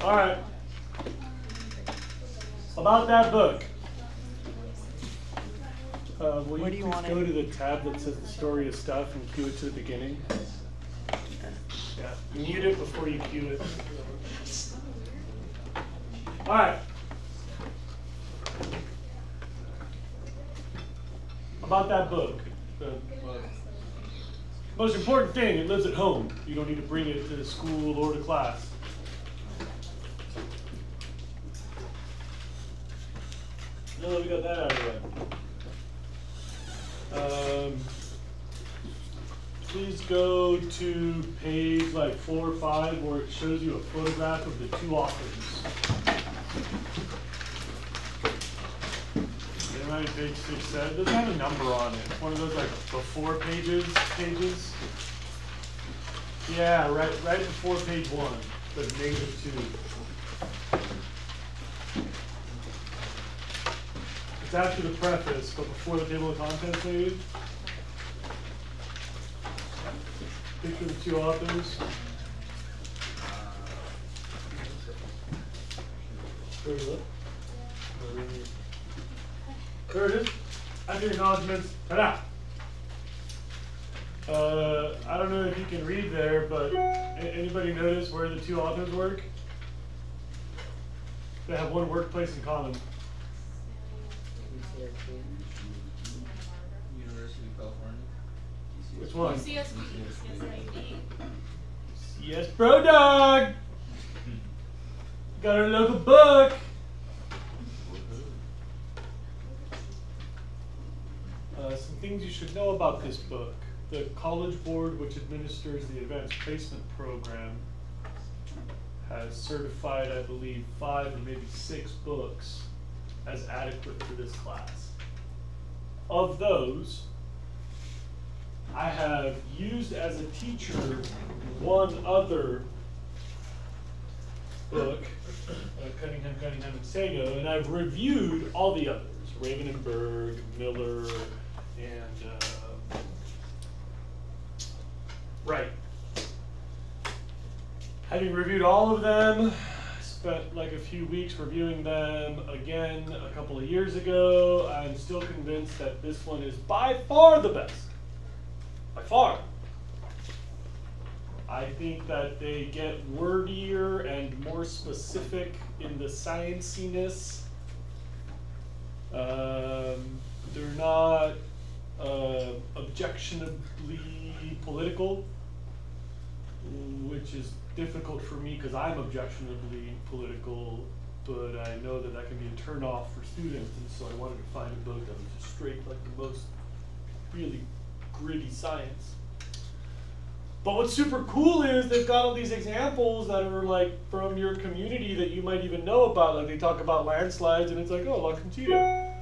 All right. About that book. Will you please go to the tab that says the story of stuff and cue it to the beginning? Yeah, mute it before you cue it. All right. About that book. The most important thing, it lives at home. You don't need to bring it to school or to class. No, we got that out of the way. Please go to page like 4 or 5 where it shows you a photograph of the 2 authors. They're right at page 6, 7. It doesn't have a number on it. It's one of those like before pages. Yeah, right before page 1, but -2. It's after the preface, but before the table of contents, maybe. Picture the 2 authors. Where is it? There it is. After acknowledgements, ta-da! I don't know if you can read there, but anybody notice where the 2 authors work? They have one workplace in common. University of California. Which one? CSB. Yes, bro dog! Got our local book! Some things you should know about this book. The College Board, which administers the Advanced Placement Program, has certified, I believe, 5 or maybe 6 books as adequate for this class. Of those, I have used as a teacher one other book, Cunningham and Sago, and I've reviewed all the others, Raven and Berg, Miller, and Wright. Having reviewed all of them, spent like a few weeks reviewing them again a couple of years ago. I'm still convinced that this one is by far the best. By far. I think that they get wordier and more specific in the scienciness. They're not objectionably political, which is difficult for me because I'm objectionably political, but I know that that can be a turnoff for students, and so I wanted to find a book that was just straight, like the most really gritty science. But what's super cool is they've got all these examples that are like from your community that you might even know about. Like they talk about landslides and it's like, oh, La Conchita.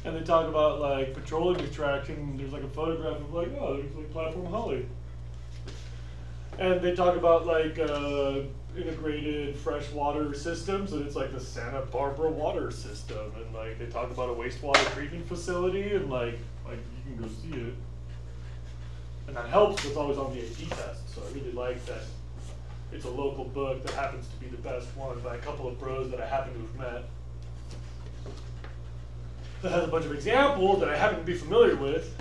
And they talk about like petroleum extraction and there's like a photograph of like, oh, there's like platform holly. And they talk about like integrated freshwater systems and it's like the Santa Barbara water system. And like they talk about a wastewater treatment facility and like you can go see it. And that helps, it's always on the AP test. So I really like that it's a local book that happens to be the best one by a couple of bros that I happen to have met. That has a bunch of examples that I happen to be familiar with.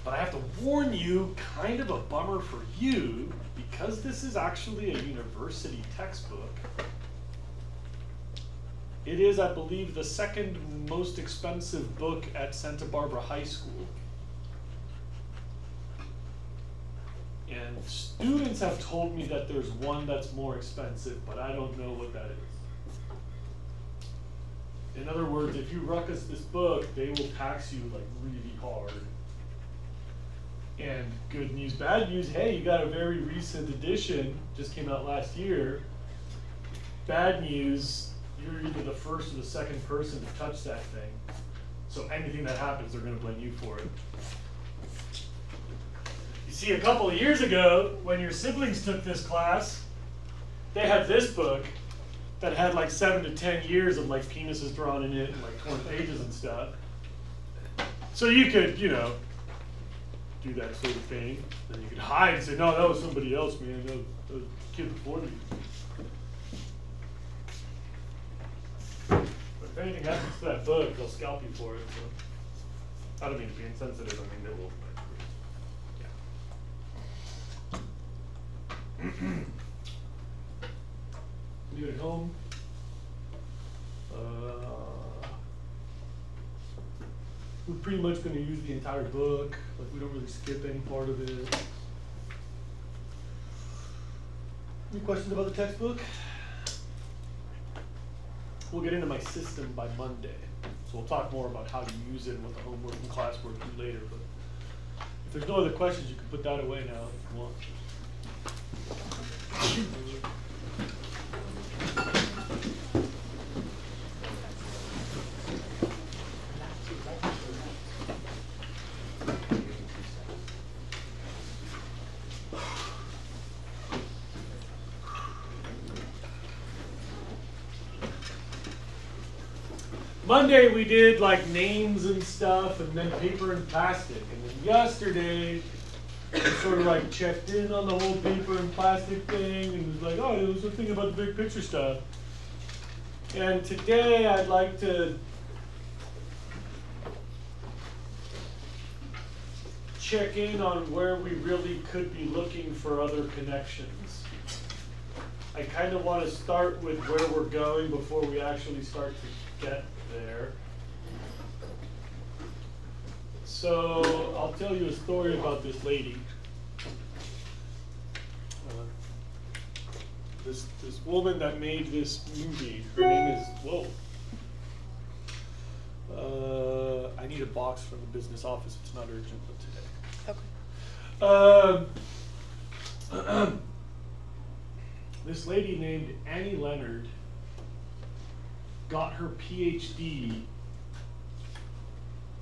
But I have to warn you, kind of a bummer for you, because this is actually a university textbook. It is, I believe, the 2nd most expensive book at Santa Barbara High School. And students have told me that there's one that's more expensive, but I don't know what that is. In other words, if you ruckus this book, they will tax you like really hard. And good news, bad news, hey, you got a very recent edition, just came out last year. Bad news, you're either the first or the 2nd person to touch that thing. So anything that happens, they're going to blame you for it. You see, a couple of years ago, when your siblings took this class, they had this book that had like 7 to 10 years of like penises drawn in it and like torn pages and stuff. So you could, you know, do that sort of thing. Then you could hide and say, no, that was somebody else, man. That was the kid before me. But if anything happens to that bug, they'll scalp you for it. So. I don't mean to be insensitive. I mean, they will. Do it at home. We're pretty much going to use the entire book. Like, we don't really skip any part of it. Any questions about the textbook? We'll get into my system by Monday. So we'll talk more about how to use it and what the homework and classwork do later. But if there's no other questions, you can put that away now if you want. Monday we did like names and stuff, and then paper and plastic. And then yesterday we sort of like checked in on the whole paper and plastic thing, and was like, oh, there was something about the big picture stuff. And today I'd like to check in on where we really could be looking for other connections. I kind of want to start with where we're going before we actually start to get there. So I'll tell you a story about this lady. This woman that made this movie. Her name is I need a box from the business office. It's not urgent, but today. Okay. This lady named Annie Leonard got her PhD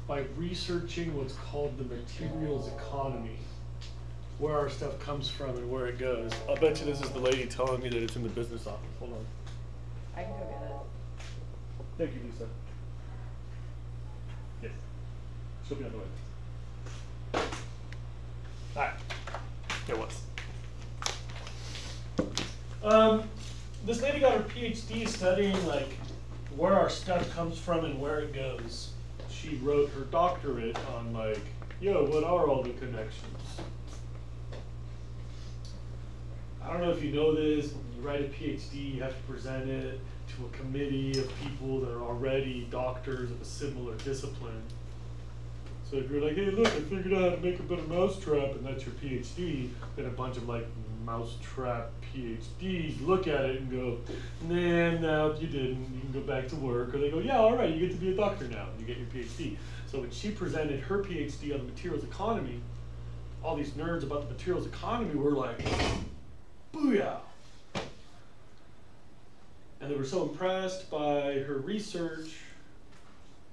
by researching what's called the materials economy, where our stuff comes from and where it goes. I'll bet you this is the lady telling me that it's in the business office. Hold on. I can go get it. Thank you, Lisa. Yes. She'll be on the way. All right. There was. This lady got her PhD studying like where our stuff comes from and where it goes. She wrote her doctorate on like, yo, what are all the connections? I don't know if you know this, but when you write a PhD, you have to present it to a committee of people that are already doctors of a similar discipline. So if you're like, hey, look, I figured out how to make a better mousetrap, and that's your PhD, then a bunch of like mousetrap PhDs look at it and go, nah, no, you didn't. You can go back to work. Or they go, yeah, all right, you get to be a doctor now. You get your PhD. So when she presented her PhD on the materials economy, all these nerds about the materials economy were like, booyah. And they were so impressed by her research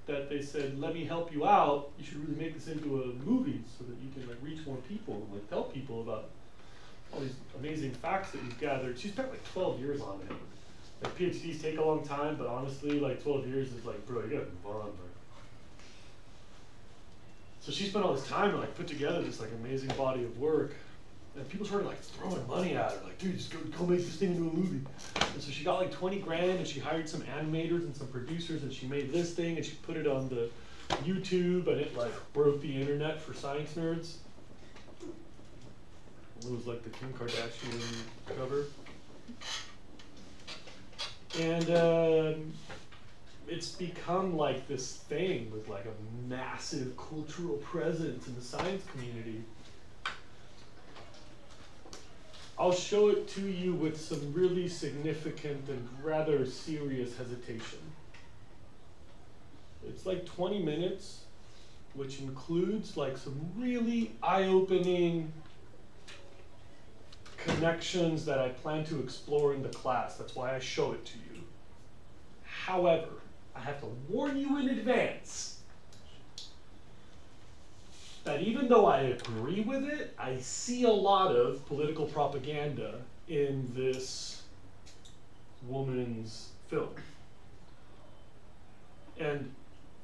that they said, let me help you out. You should really make this into a movie so that you can like reach more people and like tell people about all these amazing facts that you've gathered. She spent like 12 years on it. Like PhDs take a long time, but honestly, like 12 years is like, bro, you gotta move on. Like. So she spent all this time and like put together this like amazing body of work. And people started like throwing money at her, like, dude, just go make this thing into a movie. And so she got like 20 grand and she hired some animators and some producers and she made this thing and she put it on the YouTube and it like broke the internet for science nerds. It was like the Kim Kardashian cover. And it's become like this thing with like a massive cultural presence in the science community. I'll show it to you with some really significant and rather serious hesitation. It's like 20 minutes, which includes like some really eye-opening connections that I plan to explore in the class. That's why I show it to you. However, I have to warn you in advance that even though I agree with it, I see a lot of political propaganda in this woman's film. And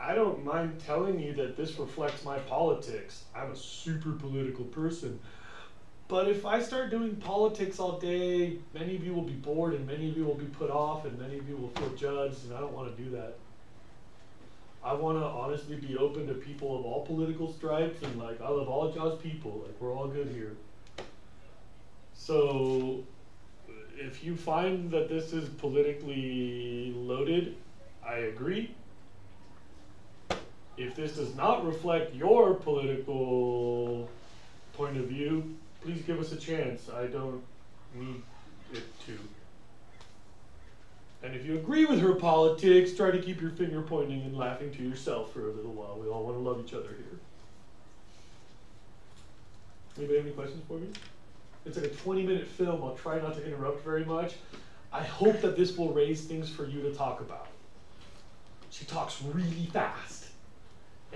I don't mind telling you that this reflects my politics. I'm a super political person. But if I start doing politics all day, many of you will be bored and many of you will be put off and many of you will feel judged, and I don't want to do that. I want to honestly be open to people of all political stripes, and like I love all y'all's people. Like we're all good here. So if you find that this is politically loaded, I agree. If this does not reflect your political point of view, please give us a chance. I don't need it to. And if you agree with her politics, try to keep your finger pointing and laughing to yourself for a little while. We all want to love each other here. Anybody have any questions for me? It's like a 20-minute film. I'll try not to interrupt very much. I hope that this will raise things for you to talk about. She talks really fast.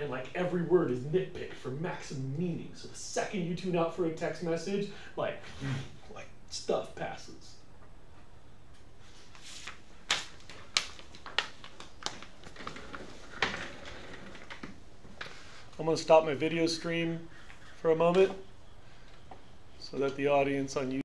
And like every word is nitpicked for maximum meaning. So the second you tune out for a text message, like stuff passes. I'm going to stop my video stream for a moment so that the audience on YouTube